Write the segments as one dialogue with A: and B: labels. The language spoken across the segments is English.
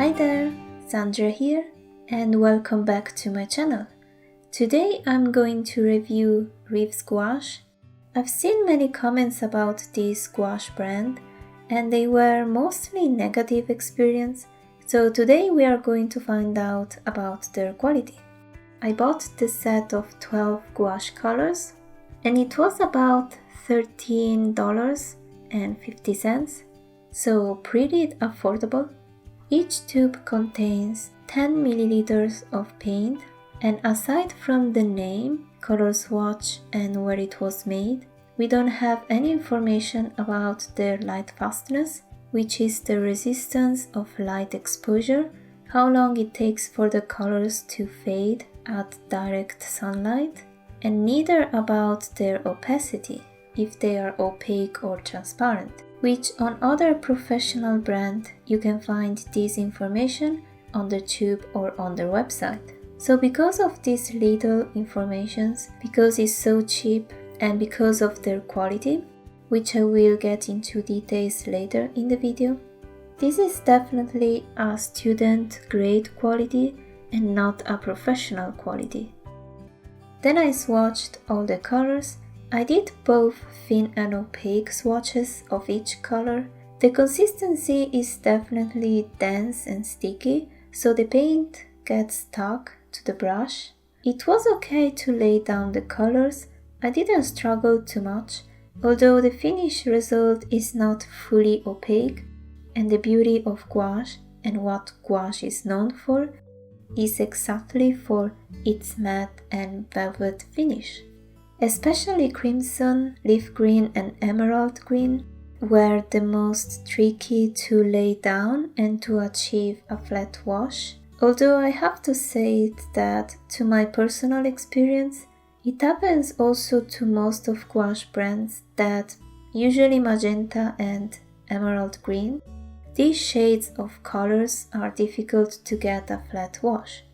A: Hi there, Sandra here, and welcome back to my channel. Today I'm going to review Reeves Gouache. I've seen many comments about this gouache brand, and they were mostly negative experience, so today we are going to find out about their quality. I bought the set of 12 gouache colors, and it was about $13.50, so pretty affordable. Each tube contains 10 milliliters of paint, and aside from the name, color swatch, and where it was made, we don't have any information about their light fastness, which is the resistance of light exposure, how long it takes for the colors to fade at direct sunlight, and neither about their opacity, if they are opaque or transparent, which on other professional brands you can find this information on the tube or on their website. So because of these little informations, because it's so cheap and because of their quality, which I will get into details later in the video, this is definitely a student grade quality and not a professional quality. Then I swatched all the colors. I did both thin and opaque swatches of each color. The consistency is definitely dense and sticky, so the paint gets stuck to the brush. It was okay to lay down the colors. I didn't struggle too much, although the finished result is not fully opaque, and the beauty of gouache and what gouache is known for is exactly for its matte and velvet finish. Especially crimson, leaf green and emerald green were the most tricky to lay down and to achieve a flat wash. Although I have to say that to my personal experience, it happens also to most of gouache brands that usually magenta and emerald green, these shades of colors are difficult to get a flat wash.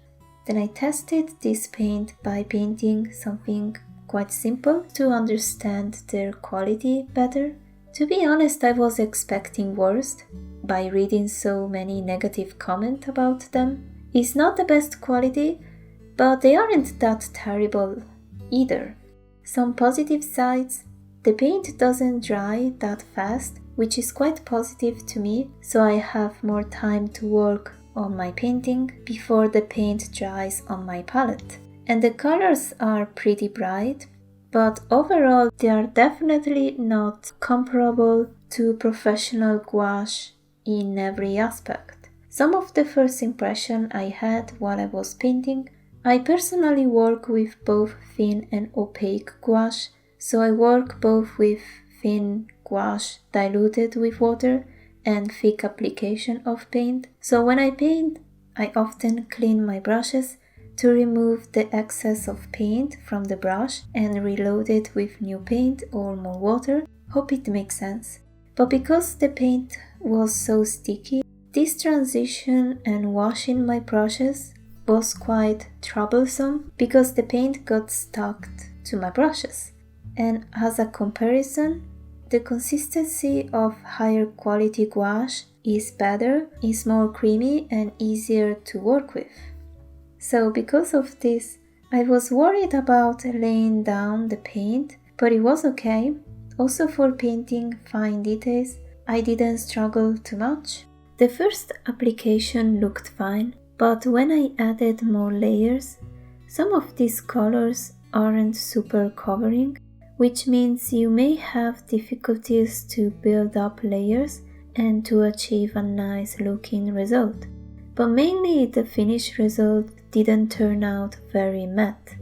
A: Then I tested this paint by painting something quite simple to understand their quality better. To be honest, I was expecting worst by reading so many negative comments about them. It's not the best quality, but they aren't that terrible either. Some positive sides: the paint doesn't dry that fast, which is quite positive to me, so I have more time to work on my painting before the paint dries on my palette. And the colors are pretty bright, but overall they are definitely not comparable to professional gouache in every aspect. Some of the first impression I had while I was painting: I personally work with both thin and opaque gouache, so I work both with thin gouache diluted with water and thick application of paint. So when I paint, I often clean my brushes to remove the excess of paint from the brush and reload it with new paint or more water. Hope it makes sense. But because the paint was so sticky, this transition and washing my brushes was quite troublesome because the paint got stuck to my brushes. And as a comparison, the consistency of higher quality gouache is better, is more creamy and easier to work with. So because of this, I was worried about laying down the paint, but it was okay. Also for painting fine details, I didn't struggle too much. The first application looked fine, but when I added more layers, some of these colors aren't super covering, which means you may have difficulties to build up layers and to achieve a nice looking result. But mainly the finished result didn't turn out very matte.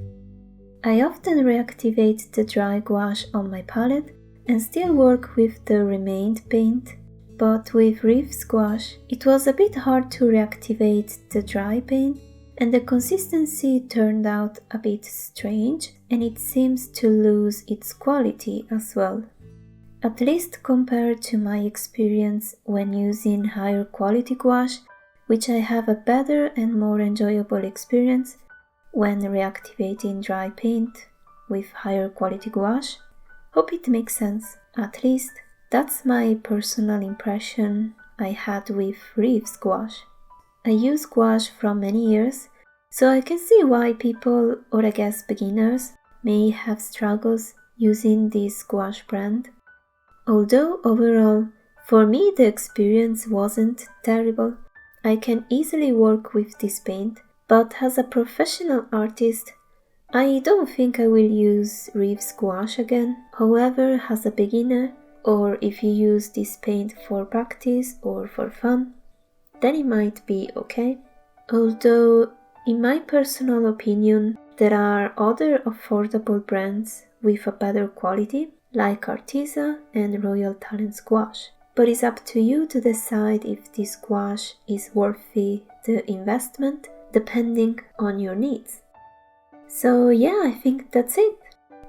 A: I often reactivate the dry gouache on my palette and still work with the remained paint, but with Reeves Gouache it was a bit hard to reactivate the dry paint, and the consistency turned out a bit strange and it seems to lose its quality as well. At least compared to my experience when using higher quality gouache, which I have a better and more enjoyable experience when reactivating dry paint with higher quality gouache. Hope it makes sense. At least that's my personal impression I had with Reeves Gouache. I use gouache from many years, so I can see why people, or I guess beginners, may have struggles using this gouache brand. Although overall, for me the experience wasn't terrible. I can easily work with this paint, but as a professional artist, I don't think I will use Reeves Gouache again. However, as a beginner, or if you use this paint for practice or for fun, then it might be okay. Although, in my personal opinion, there are other affordable brands with a better quality, like Arteza and Royal Talents Gouache. But it's up to you to decide if this gouache is worthy the investment, depending on your needs. So yeah, I think that's it.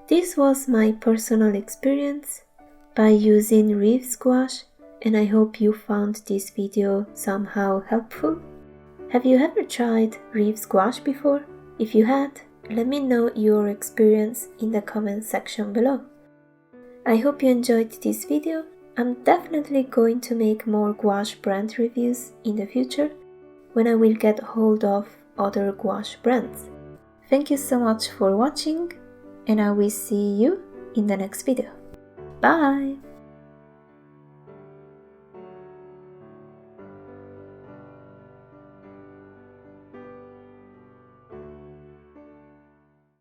A: This was my personal experience by using Reeves Gouache, and I hope you found this video somehow helpful. Have you ever tried Reeves Gouache before? If you had, let me know your experience in the comment section below. I hope you enjoyed this video. I'm definitely going to make more gouache brand reviews in the future when I will get hold of other gouache brands. Thank you so much for watching, and I will see you in the next video. Bye!